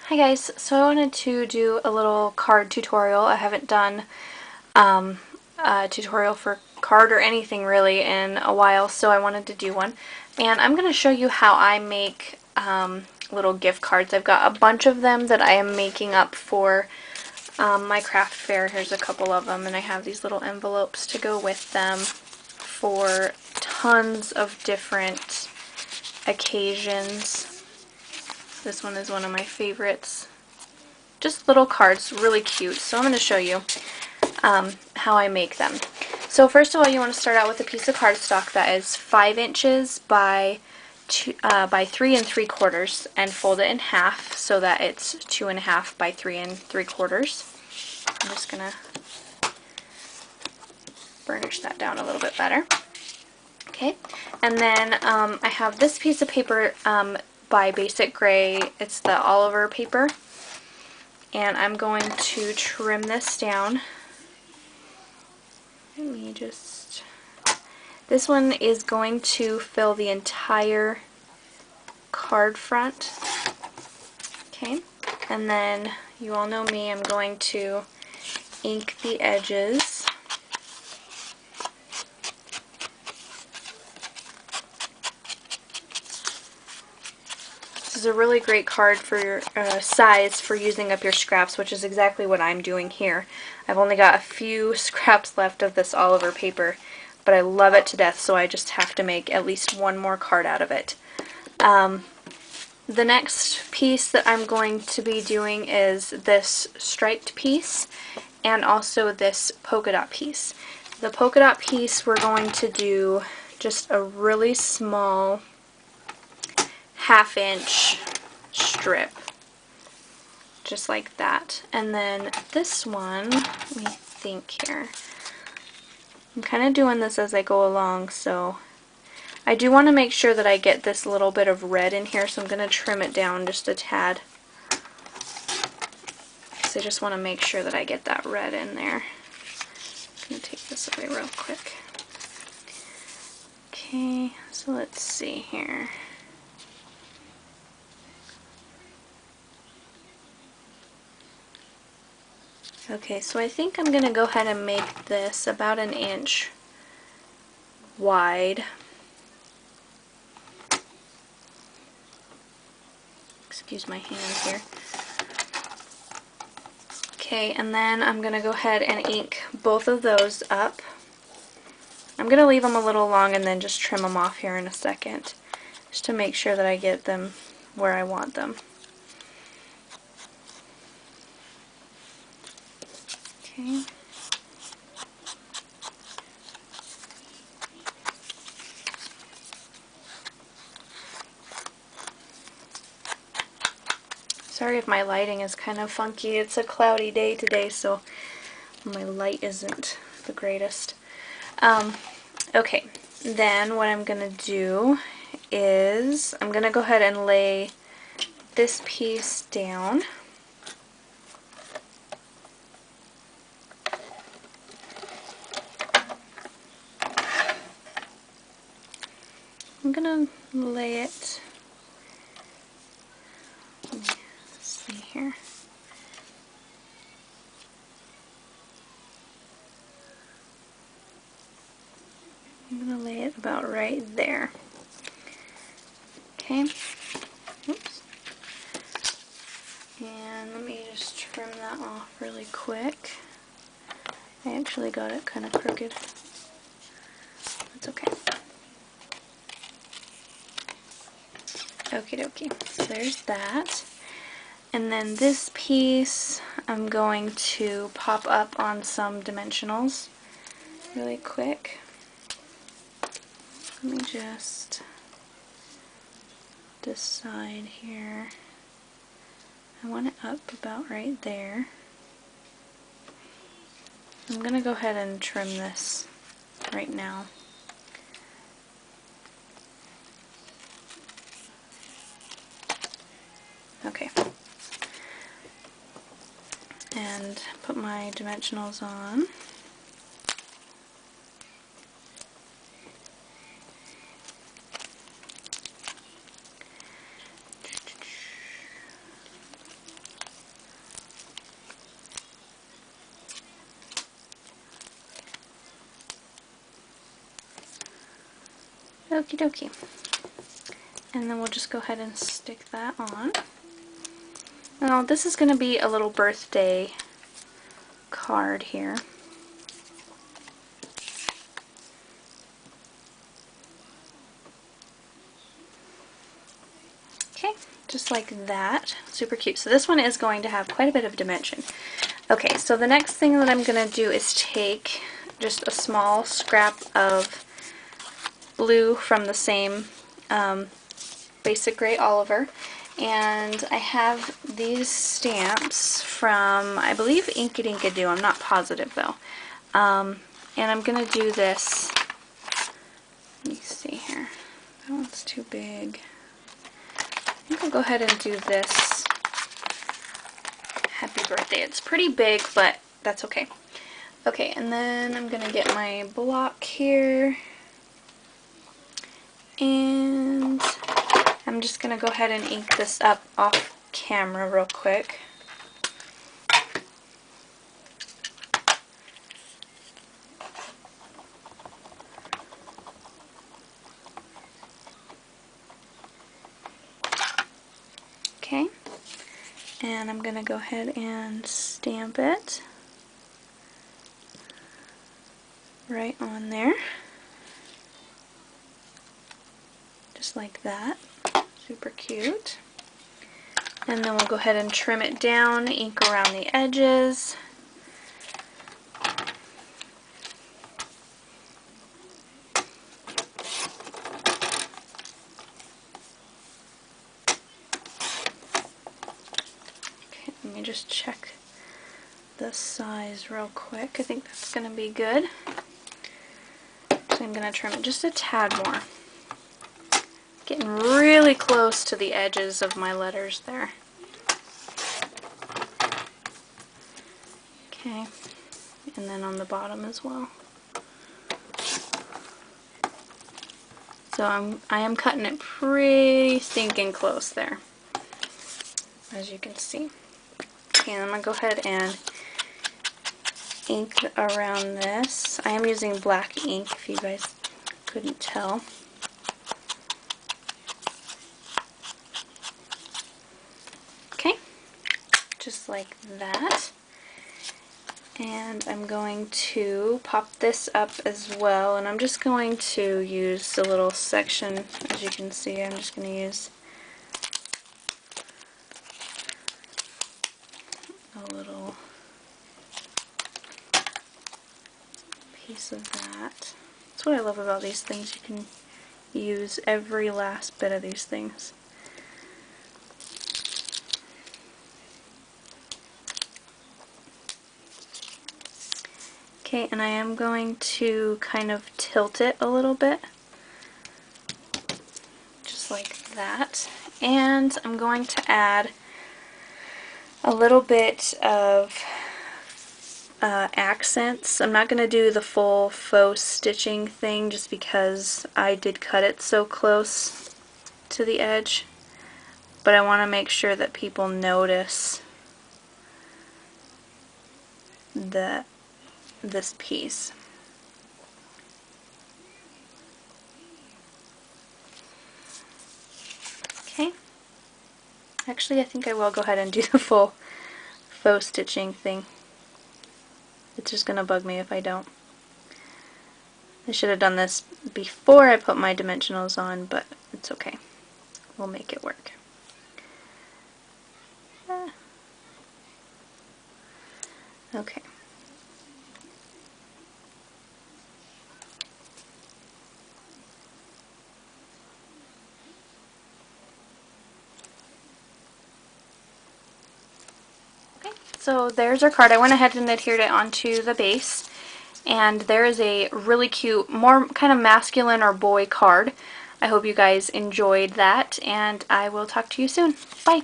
Hi guys, so I wanted to do a little card tutorial. I haven't done a tutorial for card or anything really in a while, so I wanted to do one. And I'm going to show you how I make little gift cards. I've got a bunch of them that I am making up for my craft fair. Here's a couple of them, and I have these little envelopes to go with them for tons of different occasions. This one is one of my favorites. Just little cards, really cute. So I'm going to show you how I make them. So first of all, you want to start out with a piece of cardstock that is 5 inches by 3 3/4 and fold it in half so that it's 2.5 by 3 3/4. I'm just going to burnish that down a little bit better. Okay, and then I have this piece of paper by Basic Gray. It's the Oliver paper. And I'm going to trim this down. Let me just... This one is going to fill the entire card front. Okay, and then you all know me, I'm going to ink the edges. This is a really great card for your size for using up your scraps, which is exactly what I'm doing here. I've only got a few scraps left of this Oliver paper, but I love it to death, so I just have to make at least one more card out of it. The next piece that I'm going to be doing is this striped piece and also this polka dot piece. The polka dot piece we're going to do just a really small 1/2 inch strip, just like that. And then this one, let me think here. I'm kind of doing this as I go along, so I do want to make sure that I get this little bit of red in here, so I'm going to trim it down just a tad. So I just want to make sure that I get that red in there. I'm going to take this away real quick. Okay, so let's see here. Okay, so I think I'm going to go ahead and make this about 1 inch wide. Excuse my hand here. Okay, and then I'm going to go ahead and ink both of those up. I'm going to leave them a little long and then just trim them off here in a second, just to make sure that I get them where I want them. Okay. Sorry if my lighting is kind of funky. It's a cloudy day today, so my light isn't the greatest. Okay, then what I'm going to do is I'm going to go ahead and lay this piece down. I'm going to lay it, let's see here. I'm going to lay it about right there. Okay. Oops. And let me just trim that off really quick. I actually got it kind of crooked. That's okay. Okie dokie. So there's that. And then this piece I'm going to pop up on some dimensionals really quick. Let me just decide here. I want it up about right there. I'm going to go ahead and trim this right now. Okay. And put my dimensionals on. Okie dokie. And then we'll just go ahead and stick that on. Now this is going to be a little birthday card here. Okay, just like that. Super cute. So this one is going to have quite a bit of dimension. Okay, so the next thing that I'm going to do is take just a small scrap of blue from the same Basic Grey Oliver, and I have these stamps from, I believe, Inkadinkado. I'm not positive though. And I'm going to do this, let me see here, that one's too big. I think I'll go ahead and do this happy birthday. It's pretty big, but that's okay. Okay, and then I'm going to get my block here, and I'm just going to go ahead and ink this up off camera real quick. Okay, and I'm going to go ahead and stamp it right on there, just like that. Super cute. And then we'll go ahead and trim it down, ink around the edges. Okay, let me just check the size real quick. I think that's going to be good. So I'm going to trim it just a tad more. Getting really close to the edges of my letters there. Okay, and then on the bottom as well. So I am cutting it pretty stinking close there, as you can see. Okay, and I'm going to go ahead and ink around this. I am using black ink, if you guys couldn't tell. Okay, just like that. And I'm going to pop this up as well, and I'm just going to use a little section. As you can see, I'm just going to use a little piece of that. That's what I love about these things. You can use every last bit of these things. Okay, and I am going to kind of tilt it a little bit, just like that. And I'm going to add a little bit of accents. I'm not going to do the full faux stitching thing just because I did cut it so close to the edge, but I want to make sure that people notice this piece. Okay. Actually, I think I will go ahead and do the full faux stitching thing. It's just going to bug me if I don't. I should have done this before I put my dimensionals on, but it's okay. We'll make it work. Okay. So there's our card. I went ahead and adhered it onto the base, and there is a really cute, more kind of masculine or boy card. I hope you guys enjoyed that, and I will talk to you soon. Bye!